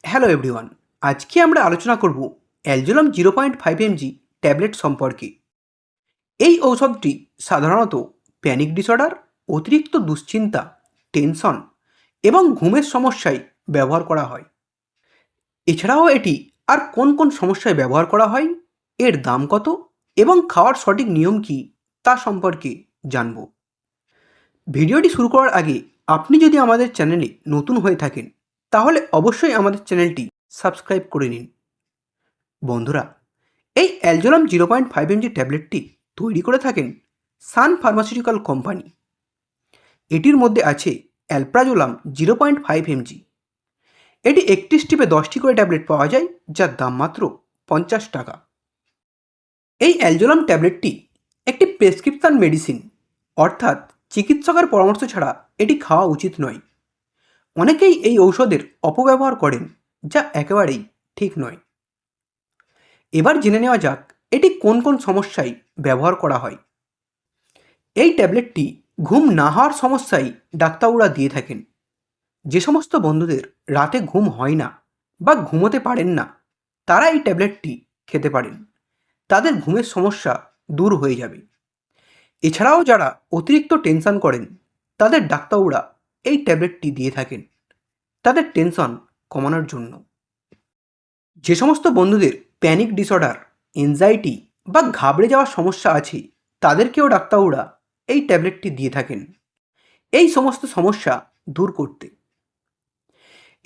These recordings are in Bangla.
হ্যালো এভরিওয়ান, আজকে আমরা আলোচনা করব অ্যালজোলাম 0.5 mg ট্যাবলেট সম্পর্কে। এই ঔষধটি সাধারণত প্যানিক ডিসঅর্ডার, অতিরিক্ত দুশ্চিন্তা, টেনশন এবং ঘুমের সমস্যায় ব্যবহার করা হয়। এছাড়াও এটি আর কোন কোন সমস্যায় ব্যবহার করা হয়, এর দাম কত এবং খাওয়ার সঠিক নিয়ম কী তা সম্পর্কে জানব। ভিডিওটি শুরু করার আগে আপনি যদি আমাদের চ্যানেলে নতুন হয়ে থাকেন তাহলে অবশ্যই আমাদের চ্যানেলটি সাবস্ক্রাইব করে নিন। বন্ধুরা, এই অ্যালজোলাম 0.5 mg ট্যাবলেটটি তৈরি করে থাকেন সান ফার্মাসিউটিক্যাল কোম্পানি। এটির মধ্যে আছে অ্যালপ্রাজোলাম 0.5 mg। এটি 31 টিপে 10টি করে ট্যাবলেট পাওয়া যায়, যার দাম মাত্র 50 টাকা। এই অ্যালজোলাম ট্যাবলেটটি একটি প্রেসক্রিপশন মেডিসিন, অর্থাৎ চিকিৎসকের পরামর্শ ছাড়া এটি খাওয়া উচিত নয়। অনেকেই এই ঔষধের অপব্যবহার করেন, যা একেবারেই ঠিক নয়। এবার জেনে নেওয়া যাক এটি কোন কোন সমস্যায় ব্যবহার করা হয়। এই ট্যাবলেটটি ঘুম না হওয়ার সমস্যায় ডাক্তাররা দিয়ে থাকেন। যে সমস্ত বন্ধুদের রাতে ঘুম হয় না বা ঘুমোতে পারেন না, তারা এই ট্যাবলেটটি খেতে পারেন। তাদের ঘুমের সমস্যা দূর হয়ে যাবে। এছাড়াও যারা অতিরিক্ত টেনশন করেন, তাদের ডাক্তাররা এই ট্যাবলেটটি দিয়ে থাকেন তাদের টেনশন কমানোর জন্য। যে সমস্ত বন্ধুদের প্যানিক ডিসঅর্ডার, এনজাইটি বা ঘাবড়ে যাওয়ার সমস্যা আছে, তাদেরকেও ডাক্তাররা এই ট্যাবলেটটি দিয়ে থাকেন এই সমস্ত সমস্যা দূর করতে।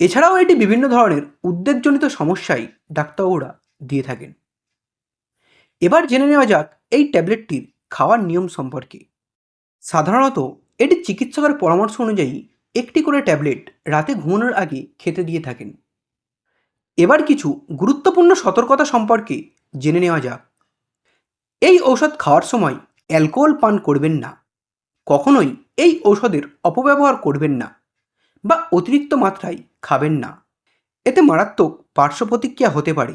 এছাড়াও এটি বিভিন্ন ধরনের উদ্বেগজনিত সমস্যায় ডাক্তাররা দিয়ে থাকেন। এবার জেনে নেওয়া যাক এই ট্যাবলেটটির খাওয়ার নিয়ম সম্পর্কে। সাধারণত এটি চিকিৎসকের পরামর্শ অনুযায়ী একটি করে ট্যাবলেট রাতে ঘুমানোর আগে খেতে দিয়ে থাকেন। এবার কিছু গুরুত্বপূর্ণ সতর্কতা সম্পর্কে জেনে নেওয়া যাক। এই ঔষধ খাওয়ার সময় অ্যালকোহল পান করবেন না। কখনোই এই ঔষধের অপব্যবহার করবেন না বা অতিরিক্ত মাত্রায় খাবেন না। এতে মারাত্মক পার্শ্ব প্রতিক্রিয়া হতে পারে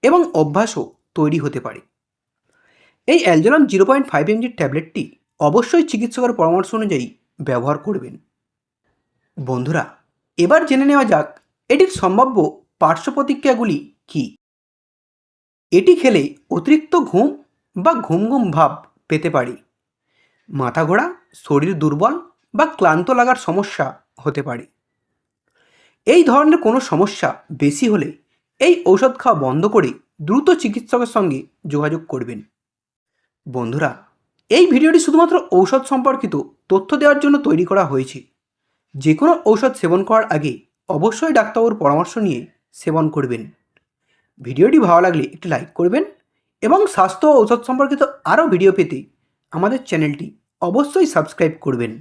এবং অভ্যাসও তৈরি হতে পারে। এই অ্যালজোলাম 0.5 mg ট্যাবলেটটি অবশ্যই চিকিৎসকের পরামর্শ অনুযায়ী ব্যবহার করবেন। বন্ধুরা, এবার জেনে নেওয়া যাক এটির সম্ভাব্য পার্শ্ব প্রতিক্রিয়াগুলি কী। এটি খেলে অতিরিক্ত ঘুম বা ঘুম ঘুম ভাব পেতে পারে। মাথা ঘোরা, শরীর দুর্বল বা ক্লান্ত লাগার সমস্যা হতে পারে। এই ধরনের কোনো সমস্যা বেশি হলে এই ঔষধ খাওয়া বন্ধ করে দ্রুত চিকিৎসকের সঙ্গে যোগাযোগ করবেন। বন্ধুরা, এই ভিডিওটি শুধুমাত্র ঔষধ সম্পর্কিত তথ্য দেওয়ার জন্য তৈরি করা হয়েছে। যে কোনো ঔষধ সেবন করার আগে অবশ্যই ডাক্তারবাবুর পরামর্শ নিয়ে সেবন করবেন। ভিডিওটি ভালো লাগলে একটি লাইক করবেন এবং স্বাস্থ্য ও ঔষধ সম্পর্কিত আরও ভিডিও পেতে আমাদের চ্যানেলটি অবশ্যই সাবস্ক্রাইব করবেন।